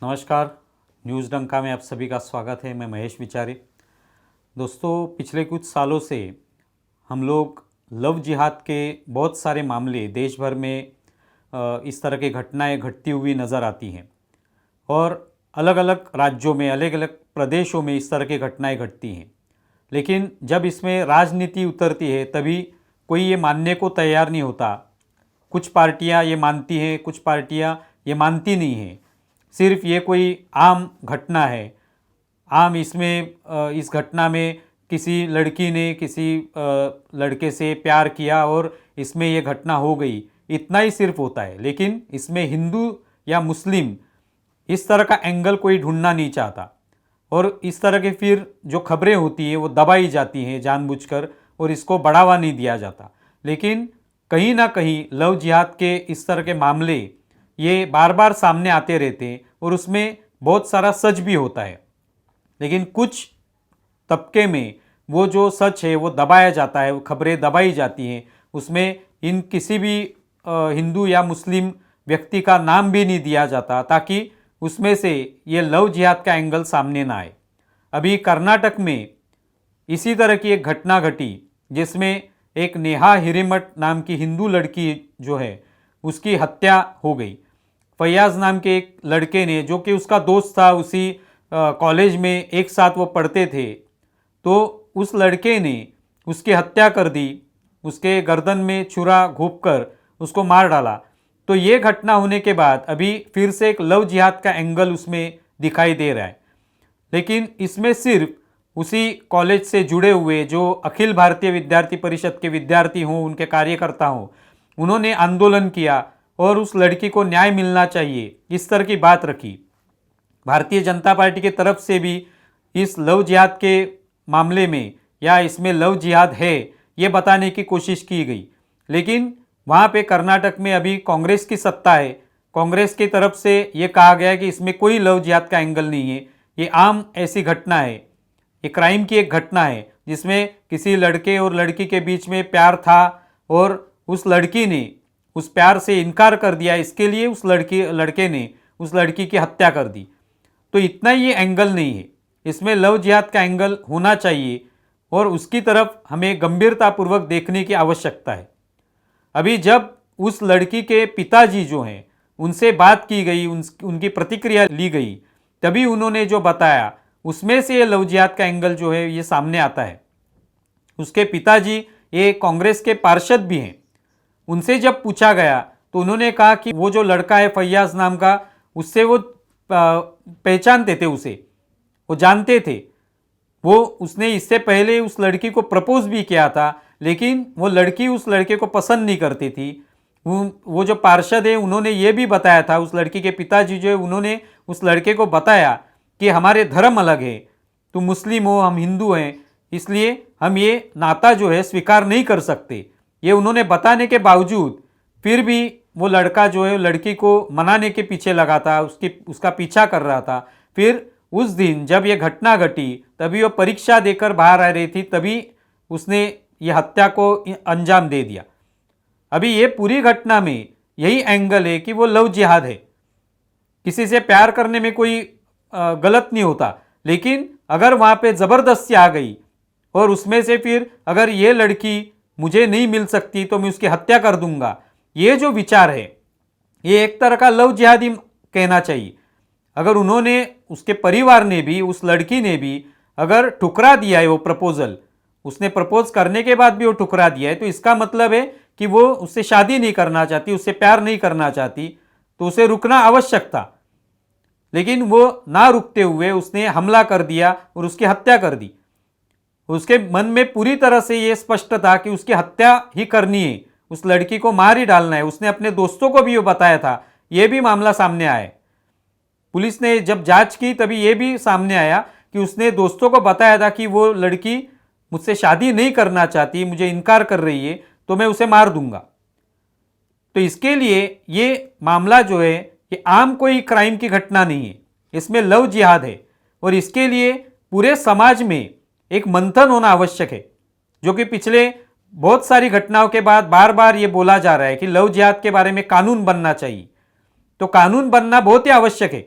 नमस्कार। न्यूज़ डंका में आप सभी का स्वागत है। मैं महेश विचारे। दोस्तों, पिछले कुछ सालों से हम लोग लव जिहाद के बहुत सारे मामले देश भर में इस तरह की घटनाएं घटती हुई नज़र आती हैं और अलग अलग राज्यों में, अलग अलग प्रदेशों में इस तरह की घटनाएं घटती हैं। लेकिन जब इसमें राजनीति उतरती है तभी कोई ये मानने को तैयार नहीं होता। कुछ पार्टियां ये मानती हैं, कुछ पार्टियां ये मानती नहीं हैं। सिर्फ ये कोई आम घटना है, इस घटना में किसी लड़की ने किसी लड़के से प्यार किया और इसमें ये घटना हो गई, इतना ही सिर्फ होता है। लेकिन इसमें हिंदू या मुस्लिम इस तरह का एंगल कोई ढूंढना नहीं चाहता और इस तरह के फिर जो खबरें होती हैं वो दबाई जाती हैं जानबूझकर और इसको बढ़ावा नहीं दिया जाता। लेकिन कहीं ना कहीं लव जिहाद के इस तरह के मामले ये बार बार सामने आते रहते हैं और उसमें बहुत सारा सच भी होता है। लेकिन कुछ तबके में वो जो सच है वो दबाया जाता है, वो खबरें दबाई जाती हैं। उसमें इन किसी भी हिंदू या मुस्लिम व्यक्ति का नाम भी नहीं दिया जाता ताकि उसमें से ये लव जिहाद का एंगल सामने ना आए। अभी कर्नाटक में इसी तरह की एक घटना घटी जिसमें एक नेहा हिरेमठ नाम की हिंदू लड़की जो है उसकी हत्या हो गई। फैयाज नाम के एक लड़के ने, जो कि उसका दोस्त था, उसी कॉलेज में एक साथ वो पढ़ते थे, तो उस लड़के ने उसकी हत्या कर दी, उसके गर्दन में छुरा घोंपकर उसको मार डाला। तो ये घटना होने के बाद अभी फिर से एक लव जिहाद का एंगल उसमें दिखाई दे रहा है। लेकिन इसमें सिर्फ उसी कॉलेज से जुड़े हुए जो अखिल भारतीय विद्यार्थी परिषद के विद्यार्थी हों, उनके कार्यकर्ता हों, उन्होंने आंदोलन किया और उस लड़की को न्याय मिलना चाहिए, इस तरह की बात रखी। भारतीय जनता पार्टी की तरफ से भी इस लव जिहाद के मामले में या इसमें लव जिहाद है ये बताने की कोशिश की गई। लेकिन वहाँ पे कर्नाटक में अभी कांग्रेस की सत्ता है। कांग्रेस की तरफ से ये कहा गया कि इसमें कोई लव जिहाद का एंगल नहीं है, ये आम ऐसी घटना है, ये क्राइम की एक घटना है जिसमें किसी लड़के और लड़की के बीच में प्यार था और उस लड़की ने उस प्यार से इनकार कर दिया। इसके लिए उस लड़के ने उस लड़की की हत्या कर दी। तो इतना ही ये एंगल नहीं है, इसमें लव जिहाद का एंगल होना चाहिए और उसकी तरफ हमें गंभीरतापूर्वक देखने की आवश्यकता है। अभी जब उस लड़की के पिताजी जो हैं उनसे बात की गई, उनकी प्रतिक्रिया ली गई, तभी उन्होंने जो बताया उसमें से ये लव जिहाद का एंगल जो है ये सामने आता है। उसके पिताजी ये कांग्रेस के पार्षद भी हैं। उनसे जब पूछा गया तो उन्होंने कहा कि वो जो लड़का है फैयाज नाम का, उससे वो पहचानते थे, उसे वो जानते थे। उसने इससे पहले उस लड़की को प्रपोज भी किया था, लेकिन वो लड़की उस लड़के को पसंद नहीं करती थी। वो जो पार्षद है उन्होंने ये भी बताया था, उस लड़की के पिताजी जो है उन्होंने उस लड़के को बताया कि हमारे धर्म अलग है, तुम मुस्लिम हो, हम हिंदू हैं, इसलिए हम ये नाता जो है स्वीकार नहीं कर सकते। ये उन्होंने बताने के बावजूद फिर भी वो लड़का जो है लड़की को मनाने के पीछे लगा था, उसका पीछा कर रहा था। फिर उस दिन जब ये घटना घटी तभी वो परीक्षा देकर बाहर आ रही थी, तभी उसने ये हत्या को अंजाम दे दिया। अभी ये पूरी घटना में यही एंगल है कि वो लव जिहाद है। किसी से प्यार करने में कोई गलत नहीं होता, लेकिन अगर वहाँ पे ज़बरदस्ती आ गई और उसमें से फिर अगर ये लड़की मुझे नहीं मिल सकती तो मैं उसकी हत्या कर दूंगा, ये जो विचार है ये एक तरह का लव जिहादी कहना चाहिए। अगर उन्होंने, उसके परिवार ने भी, उस लड़की ने भी अगर ठुकरा दिया है वो प्रपोजल, उसने प्रपोज करने के बाद भी वो ठुकरा दिया है, तो इसका मतलब है कि वो उससे शादी नहीं करना चाहती, उससे प्यार नहीं करना चाहती, तो उसे रुकना आवश्यक था। लेकिन वो ना रुकते हुए उसने हमला कर दिया और उसकी हत्या कर दी। उसके मन में पूरी तरह से ये स्पष्ट था कि उसकी हत्या ही करनी है, उस लड़की को मार ही डालना है। उसने अपने दोस्तों को भी ये बताया था, ये भी मामला सामने आया। पुलिस ने जब जांच की तभी ये भी सामने आया कि उसने दोस्तों को बताया था कि वो लड़की मुझसे शादी नहीं करना चाहती, मुझे इनकार कर रही है, तो मैं उसे मार दूंगा। तो इसके लिए ये मामला जो है ये आम कोई क्राइम की घटना नहीं है, इसमें लव जिहाद है और इसके लिए पूरे समाज में एक मंथन होना आवश्यक है, जो कि पिछले बहुत सारी घटनाओं के बाद बार बार ये बोला जा रहा है कि लव जिहाद के बारे में कानून बनना चाहिए। तो कानून बनना बहुत ही आवश्यक है।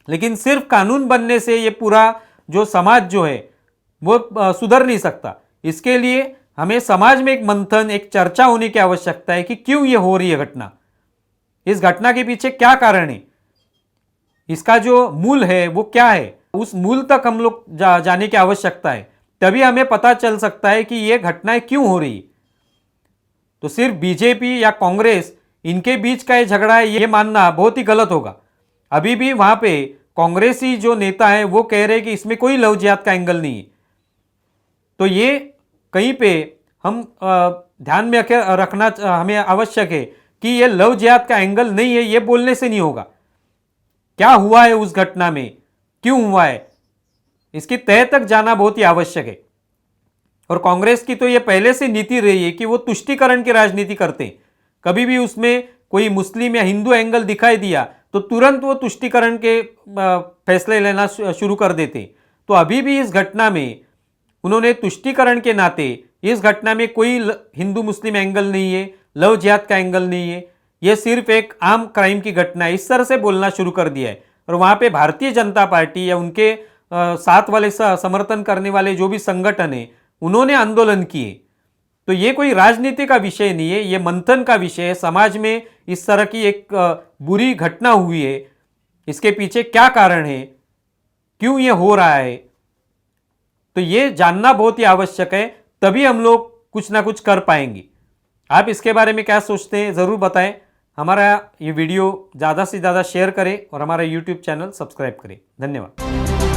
लेकिन सिर्फ कानून बनने से ये पूरा जो समाज जो है वो सुधर नहीं सकता। इसके लिए हमें समाज में एक मंथन, एक चर्चा होने की आवश्यकता है कि क्यों ये हो रही है घटना, इस घटना के पीछे क्या कारण है, इसका जो मूल है वो क्या है, उस मूल तक हम लोग जाने की आवश्यकता है। तभी हमें पता चल सकता है कि ये घटनाएं क्यों हो रही। तो सिर्फ बीजेपी या कांग्रेस इनके बीच का ये झगड़ा है ये मानना बहुत ही गलत होगा। अभी भी वहां पे कांग्रेसी जो नेता है वो कह रहे हैं कि इसमें कोई लव जिहाद का एंगल नहीं है। तो ये कहीं पे हम ध्यान में रखना हमें आवश्यक है कि ये लव जिहाद का एंगल नहीं है, ये बोलने से नहीं होगा। क्या हुआ है उस घटना में, क्यों हुआ है, इसकी तह तक जाना बहुत ही आवश्यक है। और कांग्रेस की तो ये पहले से नीति रही है कि वो तुष्टीकरण की राजनीति करते हैं। कभी भी उसमें कोई मुस्लिम या हिंदू एंगल दिखाई दिया तो तुरंत वो तुष्टीकरण के फैसले लेना शुरू कर देते। तो अभी भी इस घटना में उन्होंने तुष्टीकरण के नाते इस घटना में कोई हिंदू मुस्लिम एंगल नहीं है, लव जिहाद का एंगल नहीं है, यह सिर्फ एक आम क्राइम की घटना है, इस तरह से बोलना शुरू कर दिया है। और वहां पे भारतीय जनता पार्टी या उनके साथ वाले समर्थन करने वाले जो भी संगठन है उन्होंने आंदोलन किए। तो ये कोई राजनीति का विषय नहीं है, ये मंथन का विषय है। समाज में इस तरह की एक बुरी घटना हुई है, इसके पीछे क्या कारण है, क्यों ये हो रहा है, तो ये जानना बहुत ही आवश्यक है। तभी हम लोग कुछ ना कुछ कर पाएंगे। आप इसके बारे में क्या सोचते हैं ज़रूर बताएं। हमारा ये वीडियो ज़्यादा से ज़्यादा शेयर करें और हमारा YouTube चैनल सब्सक्राइब करें। धन्यवाद।